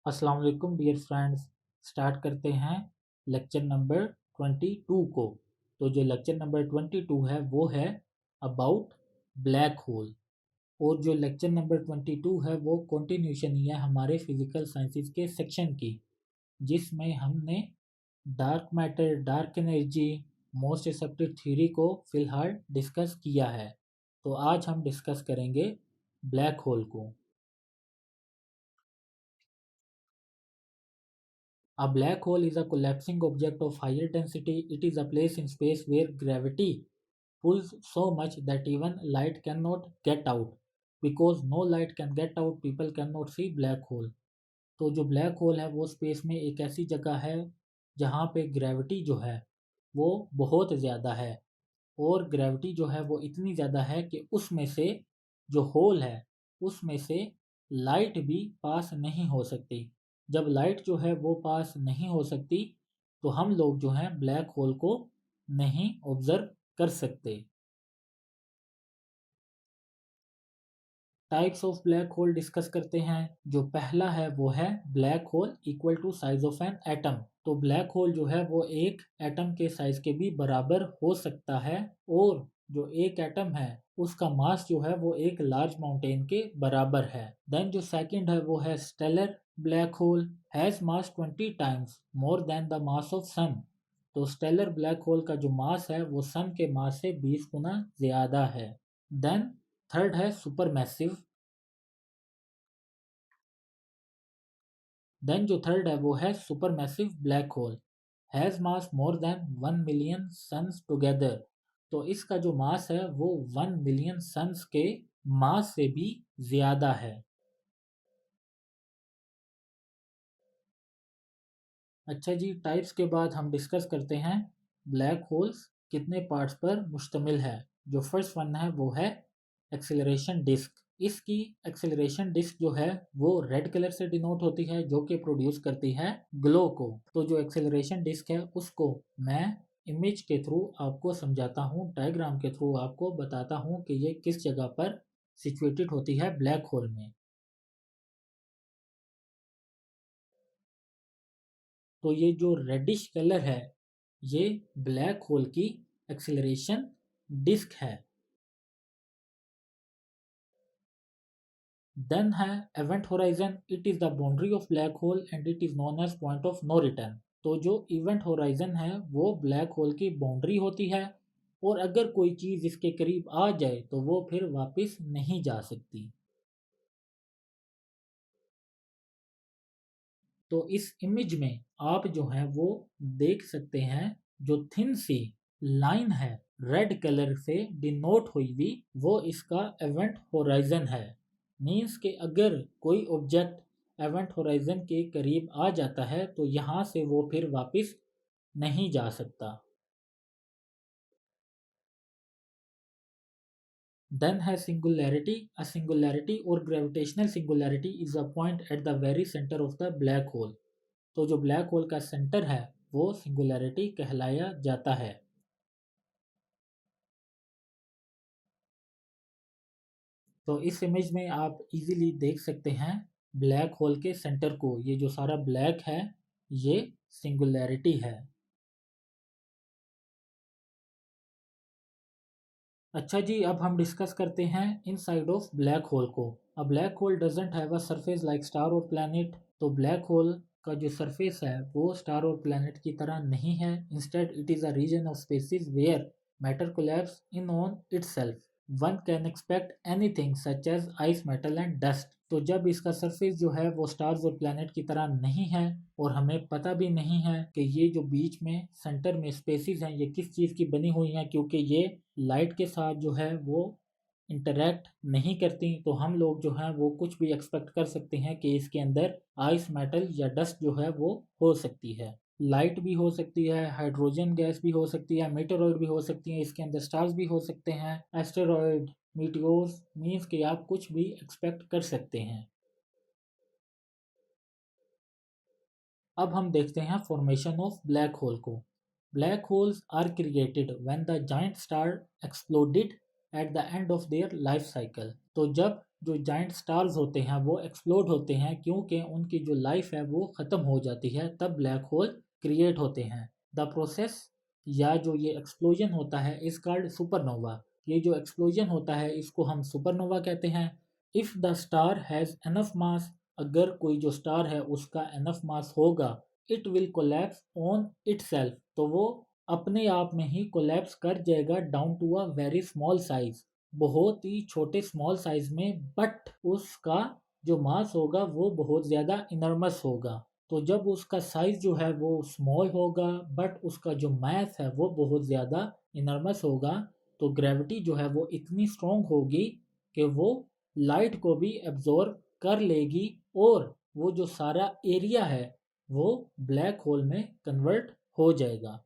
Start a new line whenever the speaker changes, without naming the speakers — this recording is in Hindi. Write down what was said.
अस्सलाम वालेकुम डियर फ्रेंड्स। स्टार्ट करते हैं लेक्चर नंबर 22 को। तो जो लेक्चर नंबर 22 है वो है अबाउट ब्लैक होल। और जो लेक्चर नंबर 22 है वो कंटिन्यूशन ही है हमारे फिजिकल साइंसेस के सेक्शन की, जिसमें हमने dark matter, dark energy, most accepted theory को फिलहाल डिस्कस किया है। तो आज हम डिस्कस करेंगे ब्लैक होल को। A black hole is a collapsing object of higher density. It is a place in space where gravity pulls so much that even light cannot get out. Because no light can get out, people cannot see black hole. तो जो ब्लैक होल है वो स्पेस में एक ऐसी जगह है जहाँ पे ग्रेविटी जो है वो बहुत ज़्यादा है। और ग्रेविटी जो है वो इतनी ज़्यादा है कि उसमें से जो होल है उसमें से लाइट भी पास नहीं हो सकती। जब लाइट जो है वो पास नहीं हो सकती तो हम लोग जो हैं ब्लैक होल को नहीं ऑब्जर्व कर सकते। Types of black hole discuss करते हैं। जो पहला है वो है black hole equal to size of an atom. तो ब्लैक होल जो है वो एक एटम के साइज के भी बराबर हो सकता है। और जो एक एटम है उसका मास जो है वो एक लार्ज माउंटेन के बराबर है। देन जो सेकंड है वो है stellar black hole has mass 20 times more than the mass of sun. तो स्टेलर ब्लैक होल का जो मास है वो सन के मास से 20 गुना ज्यादा है। देन थर्ड है सुपर मैसिव। देन जो थर्ड है वो है supermassive black hole has mass more than 1 million suns together. तो इसका जो मास है वो 1 मिलियन सन्स के मास से भी ज्यादा है। अच्छा जी, टाइप्स के बाद हम डिस्कस करते हैं ब्लैक होल्स कितने पार्ट्स पर मुश्तमिल है। जो फर्स्ट वन है वो है एक्सेलरेशन डिस्क। इसकी एक्सेलरेशन डिस्क जो है वो रेड कलर से डिनोट होती है जो कि प्रोड्यूस करती है ग्लो को। तो जो एक्सेलरेशन डिस्क है उसको मैं इमेज के थ्रू आपको समझाता हूँ, डायग्राम के थ्रू आपको बताता हूँ कि ये किस जगह पर सिचुएटेड होती है ब्लैक होल में। तो ये जो रेडिश कलर है ये ब्लैक होल की एक्सेलरेशन डिस्क है। देन है event horizon. It is the boundary of black hole and it is known as point of no return. तो जो इवेंट होराइजन है वो ब्लैक होल की बाउंड्री होती है और अगर कोई चीज इसके करीब आ जाए तो वो फिर वापस नहीं जा सकती। तो इस इमेज में आप जो है वो देख सकते हैं जो थिन सी लाइन है रेड कलर से डिनोट हुई हुई वो इसका इवेंट होराइजन है। मीन्स कि अगर कोई ऑब्जेक्ट इवेंट होराइजन के करीब आ जाता है तो यहाँ से वो फिर वापस नहीं जा सकता। देन है सिंगुलैरिटी। अ सिंगुलैरिटी और gravitational singularity is a point at the very centre of the black hole. तो जो ब्लैक होल का सेंटर है वो सिंगुलैरिटी कहलाया जाता है। तो इस इमेज में आप इजीली देख सकते हैं ब्लैक होल के सेंटर को। ये जो सारा ब्लैक है ये सिंगुलैरिटी है। अच्छा जी, अब हम डिस्कस करते हैं इनसाइड ऑफ ब्लैक होल को। अ black hole doesn't have a surface like star और प्लैनेट। तो ब्लैक होल का जो सरफेस है वो स्टार और प्लैनेट की तरह नहीं है। Instead it is a region of spaces where matter collapse in on itself. One can expect anything such as ice, metal and dust. तो जब इसका सरफेस जो है वो स्टार्स और प्लैनेट की तरह नहीं है और हमें पता भी नहीं है कि ये जो बीच में सेंटर में स्पेसिस हैं ये किस चीज़ की बनी हुई हैं, क्योंकि ये लाइट के साथ जो है वो इंटरेक्ट नहीं करती, तो हम लोग जो हैं वो कुछ भी एक्सपेक्ट कर सकते हैं कि इसके अंदर आइस, मेटल या डस्ट जो है वो हो सकती है। लाइट भी हो सकती है, हाइड्रोजन गैस भी हो सकती है, मेटेरॉइड भी हो सकती है, इसके अंदर स्टार्स भी हो सकते हैं, एस्टेरॉइड, मीटियोर्स, मीन्स कि आप कुछ भी एक्सपेक्ट कर सकते हैं। अब हम देखते हैं फॉर्मेशन ऑफ ब्लैक होल को। Black holes are created when the giant star exploded at the end of their life cycle. तो जब जो जाइंट स्टार्स होते हैं वो एक्सप्लोड होते हैं क्योंकि उनकी जो लाइफ है वो ख़त्म हो जाती है, तब ब्लैक होल क्रिएट होते हैं। द प्रोसेस या जो ये एक्सप्लोजन होता है इस कॉल्ड सुपरनोवा। ये जो एक्सप्लोजन होता है इसको हम सुपरनोवा कहते हैं। If the star has enough mass, अगर कोई जो स्टार है उसका एनफ मास होगा, it will collapse on itself, तो वो अपने आप में ही कोलैप्स कर जाएगा down to a very small size, बहुत ही छोटे स्मॉल साइज में, बट उसका जो मास होगा वो बहुत ज़्यादा इनर्मस होगा। तो जब उसका साइज जो है वो स्मॉल होगा बट उसका जो मास है वो बहुत ज़्यादा इनर्मस होगा, तो ग्रेविटी जो है वो इतनी स्ट्रॉन्ग होगी कि वो लाइट को भी एब्जॉर्ब कर लेगी और वो जो सारा एरिया है वो ब्लैक होल में कन्वर्ट हो जाएगा।